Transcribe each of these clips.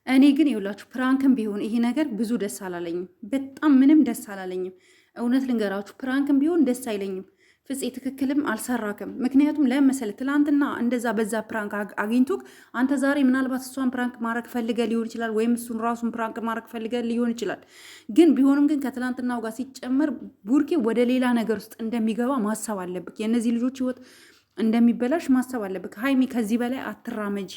እኔ ግን ይኸውላችሁ ፕራንክም ቢሆን ይሄ ነገር ብዙ ደስ አላለኝም። በጣም ምንም ደስ አላለኝም። እውነት ልንገራችሁ ፕራንክም ቢሆን ደስ አይለኝም። ፍፄ ትክክልም አልሰራክም። ምክንያቱም ለመሰል ትላንትና እንደዛ በዛ ፕራንክ አግኝቶክ አንተ ዛሬ ምናልባት እሷን ፕራንክ ማድረግ ፈልገ ሊሆን ይችላል፣ ወይም እሱን ራሱን ፕራንክ ማድረግ ፈልገ ሊሆን ይችላል። ግን ቢሆንም ግን ከትላንትናው ጋር ሲጨመር ቡርኬ ወደ ሌላ ነገር ውስጥ እንደሚገባ ማሰብ አለብክ። የእነዚህ ልጆች ህይወት እንደሚበላሽ ማሰብ አለብክ። ሀይሚ ከዚህ በላይ አትራመጂ።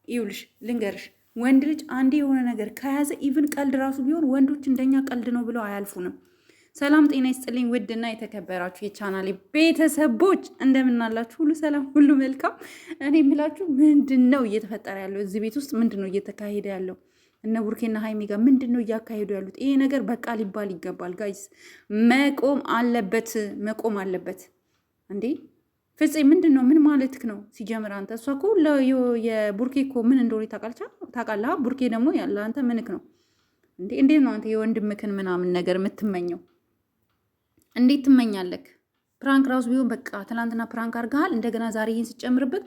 ይኸውልሽ ልንገርሽ ወንድ ልጅ አንዴ የሆነ ነገር ከያዘ ኢቭን ቀልድ ራሱ ቢሆን ወንዶች እንደኛ ቀልድ ነው ብለው አያልፉንም። ሰላም ጤና ይስጥልኝ ውድና የተከበራችሁ የቻናሌ ቤተሰቦች እንደምናላችሁ፣ ሁሉ ሰላም ሁሉ መልካም። እኔ የምላችሁ ምንድን ነው እየተፈጠረ ያለው እዚህ ቤት ውስጥ? ምንድን ነው እየተካሄደ ያለው? እነ ቡርኬና ሀይሚ ጋር ምንድን ነው እያካሄዱ ያሉት? ይሄ ነገር በቃ ሊባል ይገባል ጋይስ፣ መቆም አለበት፣ መቆም አለበት። እንዴ ፍፄ ምንድን ነው? ምን ማለትክ ነው? ሲጀምር አንተ እሷ እኮ የቡርኬ እኮ ምን እንደሆነ ታውቃለህ። ቡርኬ ደግሞ ለአንተ ምንክ ነው እንዴ? እንዴት ነው አንተ የወንድምክን ምናምን ነገር የምትመኘው? እንዴት ትመኛለክ? ፕራንክ ራሱ ቢሆን በቃ ትናንትና ፕራንክ አድርገሃል፣ እንደገና ዛሬ ይህን ስጨምርበት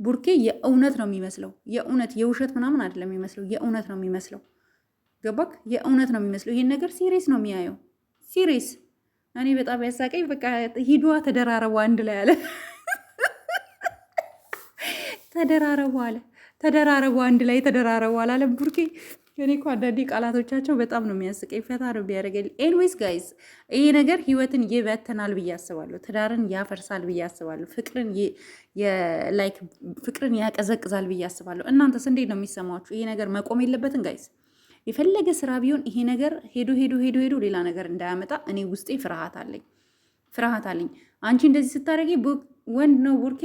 ቡርኬ የእውነት ነው የሚመስለው። የእውነት የውሸት ምናምን አይደለም የሚመስለው፣ የእውነት ነው የሚመስለው። ገባክ? የእውነት ነው የሚመስለው። ይሄን ነገር ሲሪየስ ነው የሚያየው፣ ሲሪየስ። እኔ በጣም ያሳቀኝ በቃ ሂዷ ተደራረቡ አንድ ላይ አለ ተደራረቡ አለ፣ ተደራረቡ አንድ ላይ ተደራረቡ አለ ቡርኬ። እኔ እኮ አንዳንዴ ቃላቶቻቸው በጣም ነው የሚያስቀኝ፣ ፈታ ነው የሚያደርገኝ። ኤንዌይስ ጋይዝ ይሄ ነገር ህይወትን ይበትናል ብዬ አስባለሁ። ትዳርን ያፈርሳል ብዬ አስባለሁ። ፍቅርን ያቀዘቅዛል ብዬ አስባለሁ። እናንተስ እንዴት ነው የሚሰማችሁ? ይሄ ነገር መቆም የለበትም ጋይዝ። የፈለገ ስራ ቢሆን ይሄ ነገር ሄዶ ሄዶ ሄዶ ሄዶ ሌላ ነገር እንዳያመጣ እኔ ውስጤ ፍርሃት አለኝ፣ ፍርሃት አለኝ። አንቺ እንደዚህ ስታደርጊ ወንድ ነው ቡርኬ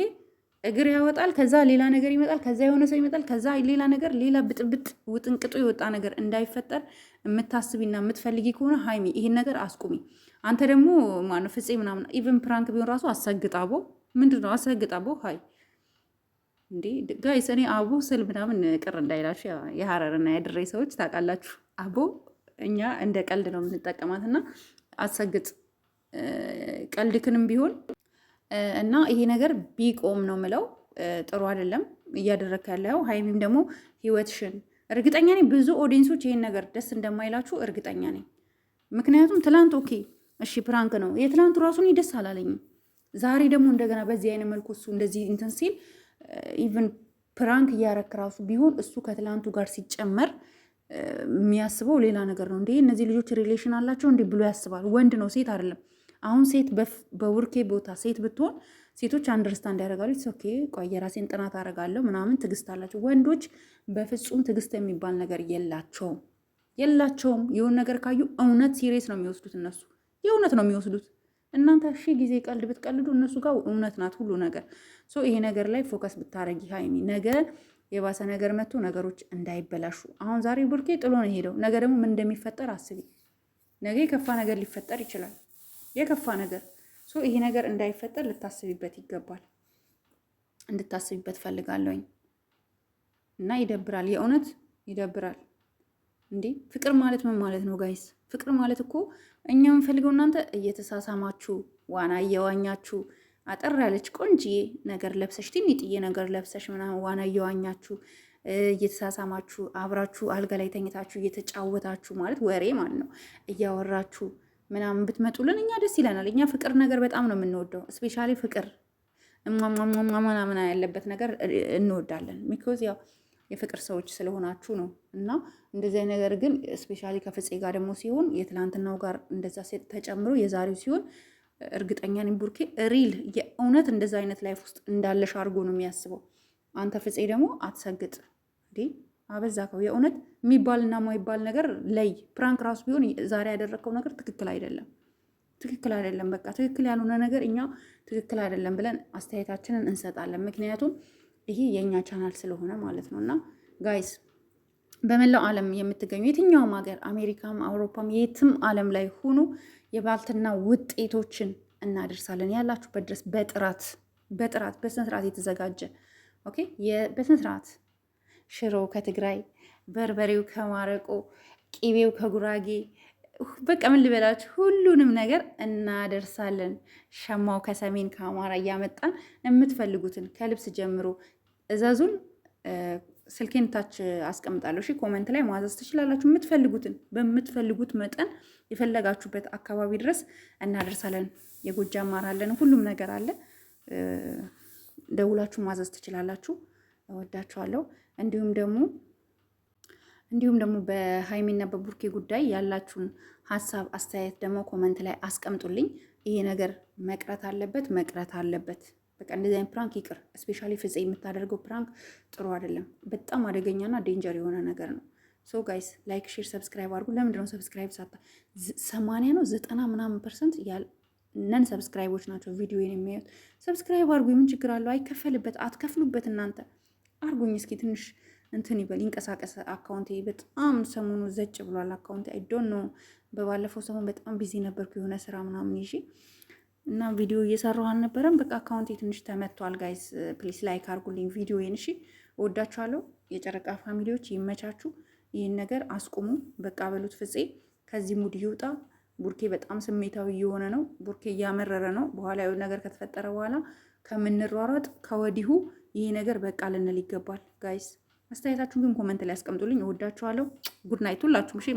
እግር ያወጣል፣ ከዛ ሌላ ነገር ይመጣል፣ ከዛ የሆነ ሰው ይመጣል፣ ከዛ ሌላ ነገር፣ ሌላ ብጥብጥ ውጥንቅጡ የወጣ ነገር እንዳይፈጠር የምታስቢና የምትፈልጊ ከሆነ ሀይሚ ይሄን ነገር አስቁሚ። አንተ ደግሞ ማነው ፍፄ ምናምን ኢቨን ፕራንክ ቢሆን ራሱ አሰግጣቦ ምንድን ነው አሰግጣቦ? ሀይ እንዴ ጋይስ፣ እኔ አቦ ስል ምናምን ቅር እንዳይላችሁ፣ የሀረርና የድሬ ሰዎች ታውቃላችሁ፣ አቦ እኛ እንደ ቀልድ ነው የምንጠቀማትና አሰግጥ ቀልድክንም ቢሆን እና ይሄ ነገር ቢቆም ነው ምለው። ጥሩ አይደለም እያደረክ ያለው። ሀይሚም ደግሞ ህይወትሽን እርግጠኛ ነኝ ብዙ ኦዲየንሶች ይሄን ነገር ደስ እንደማይላችሁ እርግጠኛ ነኝ። ምክንያቱም ትላንት ኦኬ እሺ ፕራንክ ነው የትላንቱ ራሱ እኔ ደስ አላለኝም። ዛሬ ደግሞ እንደገና በዚህ አይነት መልኩ እሱ እንደዚህ እንትን ሲል ኢቭን ፕራንክ እያረክ ራሱ ቢሆን እሱ ከትላንቱ ጋር ሲጨመር የሚያስበው ሌላ ነገር ነው። እንዴ እነዚህ ልጆች ሪሌሽን አላቸው እንዴ ብሎ ያስባል። ወንድ ነው ሴት አይደለም። አሁን ሴት በቡርኬ ቦታ ሴት ብትሆን ሴቶች አንደርስታንድ ያደርጋሉ። ኦኬ ቆይ የራሴን ጥናት አደርጋለሁ ምናምን ትዕግስት አላቸው። ወንዶች በፍጹም ትዕግስት የሚባል ነገር የላቸውም። የሆነ ነገር ካዩ እውነት ሲሪየስ ነው የሚወስዱት። እነሱ የእውነት ነው የሚወስዱት። እናንተ ሺህ ጊዜ ቀልድ ብትቀልዱ እነሱ ጋር እውነት ናት ሁሉ ነገር። ይሄ ነገር ላይ ፎከስ ብታረጊ ሀይሚ፣ ነገ የባሰ ነገር መጥቶ ነገሮች እንዳይበላሹ። አሁን ዛሬ ቡርኬ ጥሎ ነው ሄደው፣ ነገ ደግሞ ምን እንደሚፈጠር አስቢ። ነገ የከፋ ነገር ሊፈጠር ይችላል፣ የከፋ ነገር። ይሄ ነገር እንዳይፈጠር ልታስቢበት ይገባል። እንድታስቢበት ፈልጋለሁኝ። እና ይደብራል፣ የእውነት ይደብራል። እንዴ ፍቅር ማለት ምን ማለት ነው ጋይስ? ፍቅር ማለት እኮ እኛ የምንፈልገው እናንተ እየተሳሳማችሁ ዋና እየዋኛችሁ አጠር ያለች ቆንጅዬ ነገር ለብሰሽ ትንጥዬ ነገር ለብሰሽ ምናምን ዋና እየዋኛችሁ እየተሳሳማችሁ አብራችሁ አልጋ ላይ ተኝታችሁ እየተጫወታችሁ ማለት ወሬ ማለት ነው እያወራችሁ ምናምን ብትመጡልን እኛ ደስ ይለናል። እኛ ፍቅር ነገር በጣም ነው የምንወደው። ስፔሻሊ ፍቅር ምናምን ያለበት ነገር እንወዳለን። ሚኮዝ ያው የፍቅር ሰዎች ስለሆናችሁ ነው። እና እንደዚህ ነገር ግን ስፔሻሊ ከፍፄ ጋር ደግሞ ሲሆን የትላንትናው ጋር እንደዛ ተጨምሮ የዛሬው ሲሆን እርግጠኛ ነኝ ቡርኬ ሪል የእውነት እንደዛ አይነት ላይፍ ውስጥ እንዳለሽ አድርጎ ነው የሚያስበው። አንተ ፍፄ ደግሞ አትሰግጥ እንዴ አበዛከው። የእውነት የሚባልና ማይባል ነገር ለይ። ፕራንክ ራሱ ቢሆን ዛሬ ያደረግከው ነገር ትክክል አይደለም፣ ትክክል አይደለም። በቃ ትክክል ያልሆነ ነገር እኛ ትክክል አይደለም ብለን አስተያየታችንን እንሰጣለን። ምክንያቱም ይሄ የእኛ ቻናል ስለሆነ ማለት ነው። እና ጋይስ በመላው ዓለም የምትገኙ የትኛውም ሀገር አሜሪካም፣ አውሮፓም የትም ዓለም ላይ ሁኑ የባልትና ውጤቶችን እናደርሳለን። ያላችሁበት ድረስ በጥራት በስነስርዓት የተዘጋጀ ኦኬ፣ በስነስርዓት ሽሮ ከትግራይ፣ በርበሬው ከማረቆ፣ ቂቤው ከጉራጌ፣ በቃ ምን ልበላችሁ ሁሉንም ነገር እናደርሳለን። ሸማው ከሰሜን ከአማራ እያመጣን የምትፈልጉትን ከልብስ ጀምሮ እዘዙን። ስልኬን ታች አስቀምጣለሁ። እሺ ኮመንት ላይ ማዘዝ ትችላላችሁ። የምትፈልጉትን በምትፈልጉት መጠን የፈለጋችሁበት አካባቢ ድረስ እናደርሳለን። የጎጃም ማር አለን፣ ሁሉም ነገር አለ። ደውላችሁ ማዘዝ ትችላላችሁ። እወዳችኋለሁ። እንዲሁም ደግሞ በሀይሚና በቡርኬ ጉዳይ ያላችሁን ሀሳብ አስተያየት ደግሞ ኮመንት ላይ አስቀምጡልኝ። ይሄ ነገር መቅረት አለበት። በቃ እንደዚህ አይነት ፕራንክ ይቅር። እስፔሻሊ ፍፄ የምታደርገው ፕራንክ ጥሩ አይደለም። በጣም አደገኛና ዴንጀር የሆነ ነገር ነው። ሶ ጋይስ ላይክ፣ ሼር፣ ሰብስክራይብ አድርጉ። ለምንድን ነው ሰብስክራይብ 80 ነው 90 ምናምን % ነን ሰብስክራይቦች ናቸው ቪዲዮን የሚያዩት። ሰብስክራይብ አድርጉ። የምን ችግር አለው? አይከፈልበት፣ አትከፍሉበት። እናንተ አድርጉኝ እስኪ ትንሽ እንትን ይበል ይንቀሳቀስ አካውንቴ። በጣም ሰሞኑ ዘጭ ብሏል አካውንቴ። አይ ዶንት ኖ በባለፈው ሰሞን በጣም ቢዚ ነበርኩ የሆነ ስራ ምናምን ይዤ እና ቪዲዮ እየሰራሁ አልነበረም። በቃ አካውንቴ ትንሽ ተመቷል። ጋይስ ፕሊስ ላይክ አድርጉልኝ ቪዲዮዬን። እሺ እወዳችኋለሁ። የጨረቃ ፋሚሊዎች ይመቻችሁ። ይህን ነገር አስቁሙ። በቃ በሉት። ፍፄ ከዚህ ሙድ ይውጣ። ቡርኬ በጣም ስሜታዊ እየሆነ ነው። ቡርኬ እያመረረ ነው። በኋላ የሆነ ነገር ከተፈጠረ በኋላ ከምንሯሯጥ ከወዲሁ ይሄ ነገር በቃ ልንል ይገባል። ጋይስ አስተያየታችሁን ግን ኮመንት ላይ ያስቀምጡልኝ። እወዳችኋለሁ። ጉድ ናይት ሁላችሁም። እሺ